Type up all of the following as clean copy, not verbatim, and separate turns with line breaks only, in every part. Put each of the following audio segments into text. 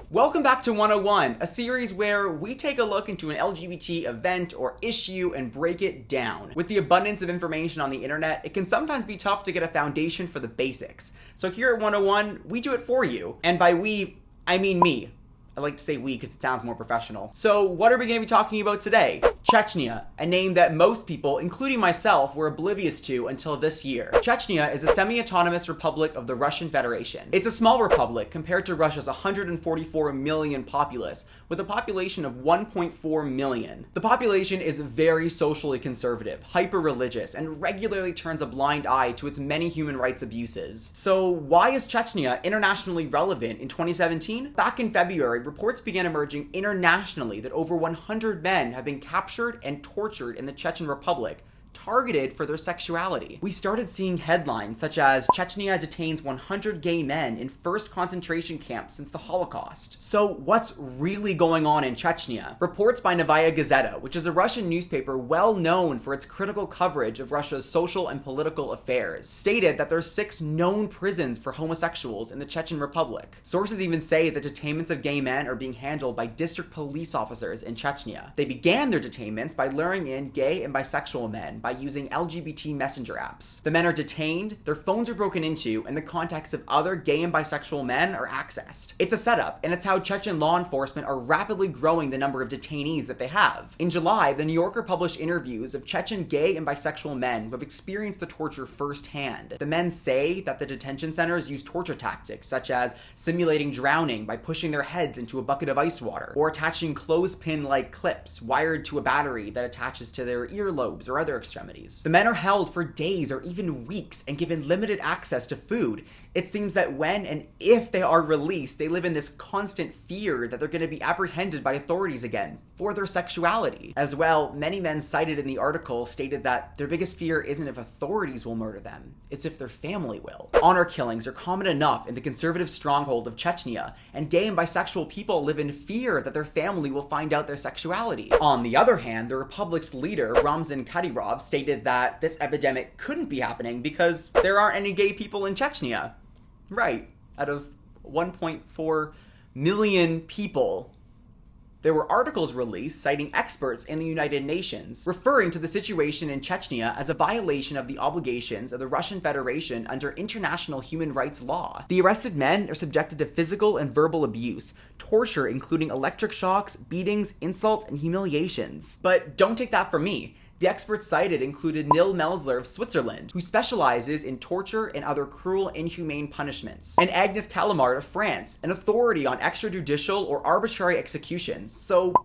Welcome back to 101, a series where we take a look into an LGBT event or issue and break it down. With the abundance of information on the internet, it can sometimes be tough to get a foundation for the basics. So here at 101, we do it for you. And by we, I mean me. I like to say we because it sounds more professional. So what are we going to be talking about today? Chechnya, a name that most people, including myself, were oblivious to until this year. Chechnya is a semi-autonomous republic of the Russian Federation. It's a small republic compared to Russia's 144 million populace, with a population of 1.4 million. The population is very socially conservative, hyper-religious, and regularly turns a blind eye to its many human rights abuses. So why is Chechnya internationally relevant in 2017? Back in February, reports began emerging internationally that over 100 men have been captured and tortured in the Chechen Republic, targeted for their sexuality. We started seeing headlines such as Chechnya detains 100 gay men in first concentration camp since the Holocaust. So what's really going on in Chechnya? Reports by Novaya Gazeta, which is a Russian newspaper well known for its critical coverage of Russia's social and political affairs, stated that there are 6 known prisons for homosexuals in the Chechen Republic. Sources even say that detainments of gay men are being handled by district police officers in Chechnya. They began their detainments by luring in gay and bisexual men by using LGBT messenger apps. The men are detained, their phones are broken into, and the contacts of other gay and bisexual men are accessed. It's a setup, and it's how Chechen law enforcement are rapidly growing the number of detainees that they have. In July, The New Yorker published interviews of Chechen gay and bisexual men who have experienced the torture firsthand. The men say that the detention centers use torture tactics, such as simulating drowning by pushing their heads into a bucket of ice water, or attaching clothespin-like clips wired to a battery that attaches to their earlobes or other extremities. The men are held for days or even weeks and given limited access to food. It seems that when and if they are released, they live in this constant fear that they're going to be apprehended by authorities again for their sexuality. As well, many men cited in the article stated that their biggest fear isn't if authorities will murder them, it's if their family will. Honor killings are common enough in the conservative stronghold of Chechnya, and gay and bisexual people live in fear that their family will find out their sexuality. On the other hand, the republic's leader, Ramzan Kadyrov, stated that this epidemic couldn't be happening because there aren't any gay people in Chechnya. Right, out of 1.4 million people. There were articles released citing experts in the United Nations, referring to the situation in Chechnya as a violation of the obligations of the Russian Federation under international human rights law. The arrested men are subjected to physical and verbal abuse, torture including electric shocks, beatings, insults, and humiliations. But don't take that from me. The experts cited included Nil Melzler of Switzerland, who specializes in torture and other cruel, inhumane punishments, and Agnes Calamard of France, an authority on extrajudicial or arbitrary executions. So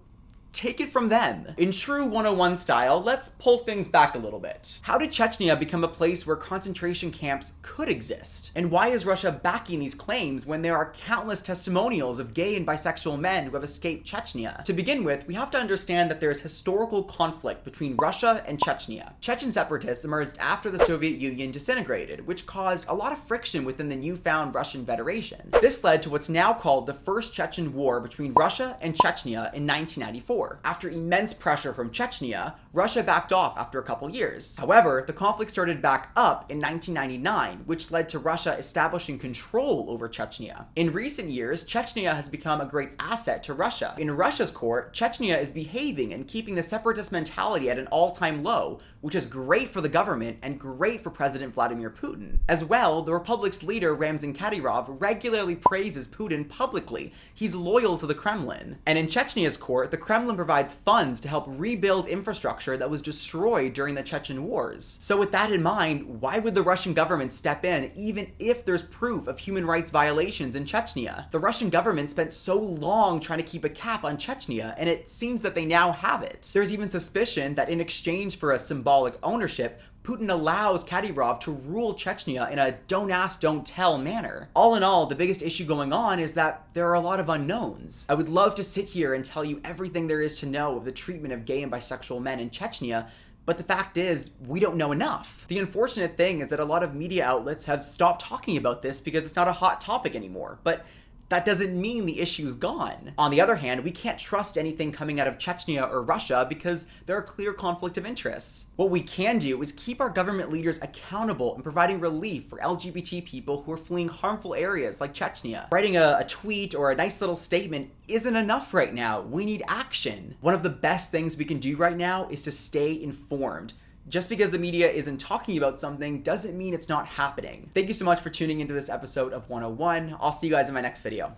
take it from them. In true 101 style, let's pull things back a little bit. How did Chechnya become a place where concentration camps could exist? And why is Russia backing these claims when there are countless testimonials of gay and bisexual men who have escaped Chechnya? To begin with, we have to understand that there is historical conflict between Russia and Chechnya. Chechen separatists emerged after the Soviet Union disintegrated, which caused a lot of friction within the newfound Russian Federation. This led to what's now called the First Chechen War between Russia and Chechnya in 1994. After immense pressure from Chechnya, Russia backed off after a couple years. However, the conflict started back up in 1999, which led to Russia establishing control over Chechnya. In recent years, Chechnya has become a great asset to Russia. In Russia's court, Chechnya is behaving and keeping the separatist mentality at an all-time low, which is great for the government and great for President Vladimir Putin. As well, the republic's leader Ramzan Kadyrov regularly praises Putin publicly. He's loyal to the Kremlin. And in Chechnya's court, the Kremlin provides funds to help rebuild infrastructure that was destroyed during the Chechen wars. So with that in mind, why would the Russian government step in even if there's proof of human rights violations in Chechnya? The Russian government spent so long trying to keep a cap on Chechnya, and it seems that they now have it. There's even suspicion that in exchange for a symbolic ownership, Putin allows Kadyrov to rule Chechnya in a don't ask, don't tell manner. All in all, the biggest issue going on is that there are a lot of unknowns. I would love to sit here and tell you everything there is to know of the treatment of gay and bisexual men in Chechnya, but the fact is, we don't know enough. The unfortunate thing is that a lot of media outlets have stopped talking about this because it's not a hot topic anymore. But that doesn't mean the issue's gone. On the other hand, we can't trust anything coming out of Chechnya or Russia because there are clear conflict of interests. What we can do is keep our government leaders accountable in providing relief for LGBT people who are fleeing harmful areas like Chechnya. Writing a tweet or a nice little statement isn't enough right now. We need action. One of the best things we can do right now is to stay informed. Just because the media isn't talking about something doesn't mean it's not happening. Thank you so much for tuning into this episode of 101. I'll see you guys in my next video.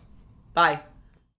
Bye.